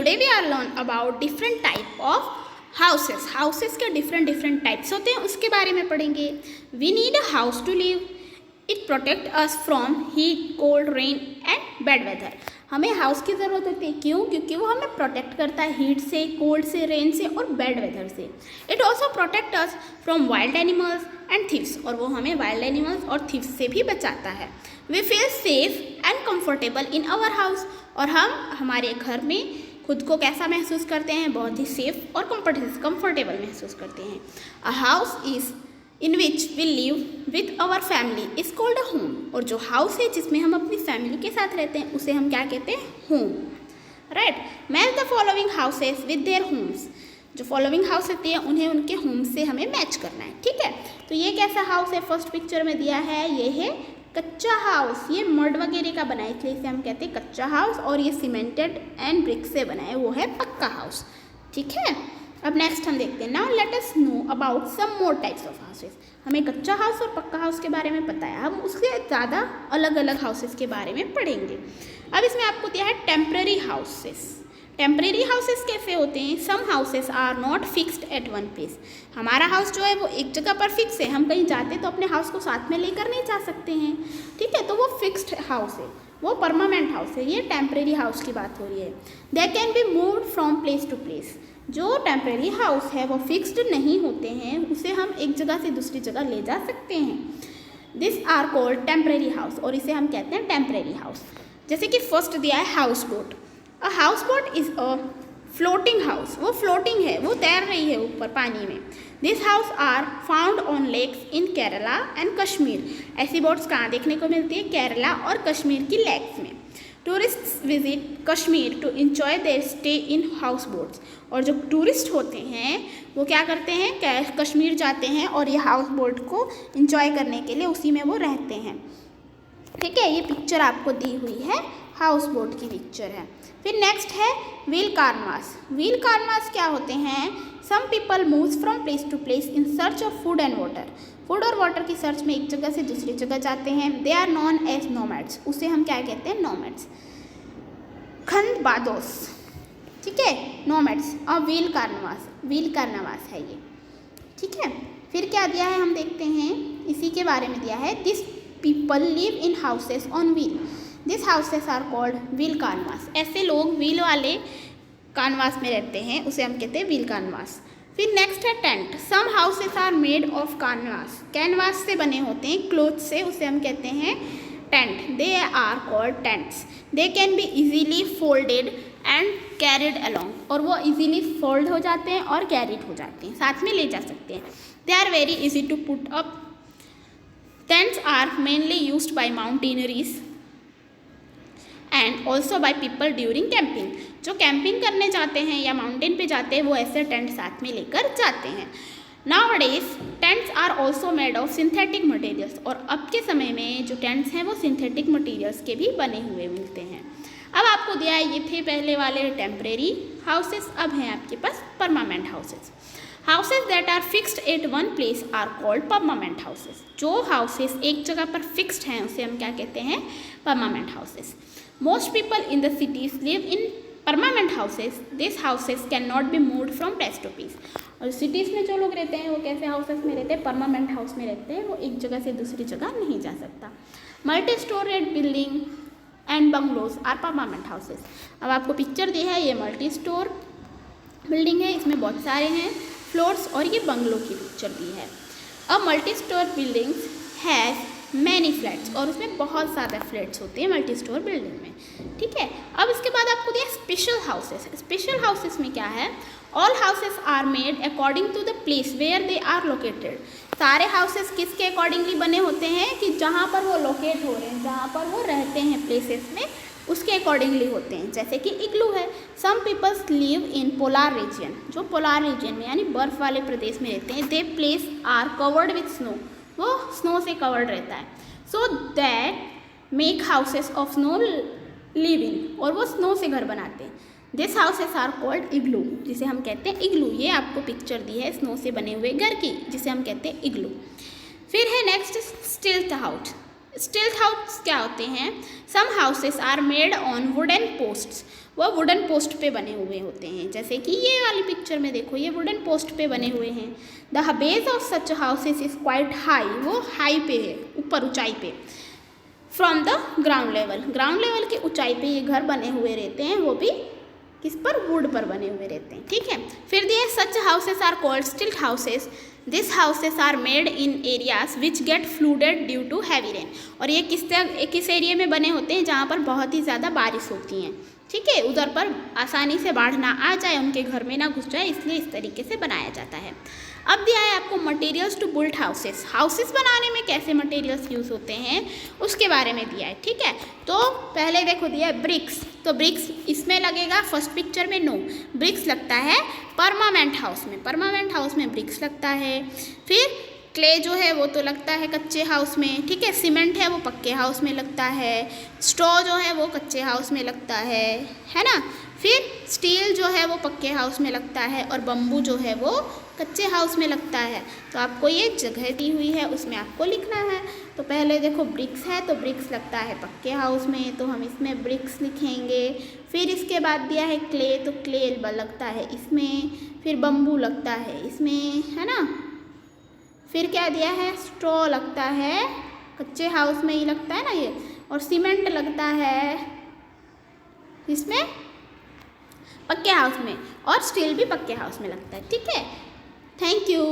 Today we are learn about different type of houses. Houses के different types होते हैं, उसके बारे में पढ़ेंगे। We need a house to live, it protect us from heat, cold, rain and bad weather. हमें house की ज़रूरत होती है, क्यों? क्योंकि वो हमें प्रोटेक्ट करता है हीट से, कोल्ड से, रेन से और बैड वेदर से। It also protect us from wild animals and thieves, और वो हमें वाइल्ड एनिमल्स और थीव्स से भी बचाता है। We feel safe and comfortable in our house, और हम हमारे घर में खुद को कैसा महसूस करते हैं? बहुत ही सेफ और कंफर्टेबल महसूस करते हैं। A house is in which we live with our family is called a home, और जो हाउस है जिसमें हम अपनी फैमिली के साथ रहते हैं उसे हम क्या कहते हैं? Home. Right. Match the following houses with their homes. जो फॉलोइंग हाउस होती है उन्हें उनके होम से हमें मैच करना है, ठीक है। तो ये कैसा हाउस है? फर्स्ट पिक्चर में दिया है, ये है कच्चा हाउस। ये मड वगैरह का बना है, इसलिए इसे हम कहते हैं कच्चा हाउस, और ये सीमेंटेड एंड ब्रिक से बना है, वो है पक्का हाउस, ठीक है। अब नेक्स्ट हम देखते हैं। Now let us know about some more types of houses. हमें कच्चा हाउस और पक्का हाउस के बारे में पता है, हम उससे ज़्यादा अलग अलग हाउसेस के बारे में पढ़ेंगे। अब इसमें आपको दिया है टेम्परेरी हाउसेस। टेम्परेरी हाउसेस कैसे होते हैं? Some houses are not fixed at one place. हमारा हाउस जो है वो एक जगह पर फिक्स है, हम कहीं जाते तो अपने हाउस को साथ में लेकर नहीं जा सकते हैं, ठीक है। तो वो फिक्स्ड हाउस है, वो परमानेंट हाउस है। ये टेम्परेरी हाउस की बात हो रही है। They can be moved from place to place. जो टेम्परेरी हाउस है वो फिक्स्ड नहीं होते हैं, उसे हम एक जगह से दूसरी जगह ले जा सकते हैं। This are called temporary house, और इसे हम कहते हैं टेम्परेरी हाउस। जैसे कि फर्स्ट दिया है house boat. A house boat is a floating house. वो फ्लोटिंग है, वो तैर रही है ऊपर पानी में। This house are found on lakes in Kerala and Kashmir. ऐसी बोट्स कहाँ देखने को मिलती है? केरला और कश्मीर की लेक्स में। Tourists visit Kashmir to enjoy their stay in house boats. और जो टूरिस्ट होते हैं वो क्या करते हैं? कश्मीर जाते हैं और ये हाउस बोट को इंजॉय करने के लिए उसी में वो रहते हैं, ठीक है। ये पिक्चर आपको दी हुई है, हाउस बोट की पिक्चर है। फिर नेक्स्ट है व्हील कार्नवास। व्हील कार्नवास क्या होते हैं? Some people moves from place to place in search of food and water. Food और वाटर की सर्च में एक जगह से दूसरी जगह जाते हैं। They are known as nomads. उसे हम क्या कहते हैं? नोमैड्स। खंडबादोस, ठीक है, नोमैड्स। और व्हील कार्नवास है ये, ठीक है। फिर क्या दिया है हम देखते हैं, इसी के बारे में दिया है। This people live in houses on wheel. This houses are called wheel caravans. ऐसे लोग व्हील वाले कानवास में रहते हैं, उसे हम कहते हैं व्हील कानवास। फिर नेक्स्ट है tent. Some houses are made of canvas. Canvas से बने होते हैं, क्लोथ से, उसे हम कहते हैं tent. They are called tents. They can be easily folded and carried along. और वो इजीली फोल्ड हो जाते हैं और कैरिड हो जाते हैं, साथ में ले जा सकते हैं। They are very easy to put up. Tents are mainly used by mountaineers and also by people during camping. जो कैंपिंग करने जाते हैं या माउंटेन पे जाते हैं वो ऐसे टेंट साथ में लेकर जाते हैं। Nowadays tents are also made of synthetic materials. और अब के समय में जो टेंट्स हैं वो सिंथेटिक मटेरियल्स के भी बने हुए मिलते हैं। अब आपको दिया है, ये थे पहले वाले टेम्परेरी हाउसेस, अब हैं आपके पास permanent houses. Houses that are fixed at one place are called permanent houses. जो हाउसेस एक जगह पर फिक्स्ड हैं उसे हम क्या कहते हैं? Permanent houses. Most people in the cities live in permanent houses. This houses can not be moved from place to place. और सिटीज़ में जो लोग रहते हैं वो कैसे हाउसेस में रहते हैं? परमानेंट हाउस में रहते हैं, वो एक जगह से दूसरी जगह नहीं जा सकता। Multi storeyed building and bungalows are permanent houses. अब आपको पिक्चर दी है, ये मल्टी स्टोर बिल्डिंग है, इसमें बहुत सारे हैं फ्लोर्स, और ये बंगलो की पिक्चर दी है। अब multi store buildings has many flats, और उसमें बहुत ज़्यादा फ्लैट्स होते हैं मल्टी स्टोर बिल्डिंग में, ठीक है। अब इसके बाद आपको दिया स्पेशल हाउसेस। स्पेशल हाउसेस में क्या है? All houses are made according to the place where they are located. सारे हाउसेस किसके अकॉर्डिंगली बने होते हैं? कि जहाँ पर वो लोकेट हो रहे हैं, जहाँ पर वो रहते हैं प्लेसेस में, उसके अकॉर्डिंगली होते हैं। जैसे कि इग्लू है। Some peoples live in polar region. जो पोलार रीजन में यानी बर्फ़ वाले प्रदेश में रहते हैं, they place are covered with snow. वो स्नो से कवर्ड रहता है। So that make houses of snow living, और वो स्नो से घर बनाते हैं। This houses are called igloo, जिसे हम कहते हैं इग्लू। ये आपको पिक्चर दी है स्नो से बने हुए घर की, जिसे हम कहते हैं इग्लू। फिर है नेक्स्ट स्टिल्ट हाउस। स्टिल्ट हाउस क्या होते हैं? Some houses are made on wooden posts. वो वुडन पोस्ट पे बने हुए होते हैं। जैसे कि ये वाली पिक्चर में देखो, ये वुडन पोस्ट पे बने हुए हैं। The base of such houses is quite high, वो हाई पे है, ऊपर ऊंचाई पे, from the ground level, ground level की ऊंचाई पे ये घर बने हुए रहते हैं, वो भी किस पर, वुड पर बने हुए रहते हैं। ठीक है, फिर दिए such houses are called stilt houses, this houses are made in areas which get flooded due to heavy rain, और ये किस एरिया में बने होते हैं जहाँ पर बहुत ही ज़्यादा बारिश होती है। ठीक है, उधर पर आसानी से बाढ़ ना आ जाए, उनके घर में ना घुस जाए, इसलिए इस तरीके से बनाया जाता है। अब दिया है आपको materials to build houses, houses बनाने में कैसे मटेरियल्स यूज़ होते हैं उसके बारे में दिया है। ठीक है, तो पहले देखो दिया है ब्रिक्स, तो ब्रिक्स इसमें लगेगा, फर्स्ट पिक्चर में नो, ब्रिक्स लगता है परमानेंट हाउस में, परमानेंट हाउस में ब्रिक्स लगता है। फिर क्ले जो है वो तो लगता है कच्चे हाउस में। ठीक है, सीमेंट है वो पक्के हाउस में लगता है, स्ट्रॉ जो है वो कच्चे हाउस में लगता है ना। फिर स्टील जो है वो पक्के हाउस में लगता है, और बम्बू जो है वो कच्चे हाउस में लगता है। तो आपको ये जगह दी हुई है, उसमें आपको लिखना है। तो पहले देखो ब्रिक्स है, तो ब्रिक्स लगता है पक्के हाउस में, तो हम इसमें ब्रिक्स लिखेंगे। फिर इसके बाद दिया है क्ले, तो क्ले लगता है इसमें। फिर बम्बू लगता है इसमें, है ना। फिर क्या दिया है, स्ट्रॉ लगता है, कच्चे हाउस में ही लगता है ना ये, और सीमेंट लगता है इसमें पक्के हाउस में, और स्टील भी पक्के हाउस में लगता है। ठीक है, थैंक यू।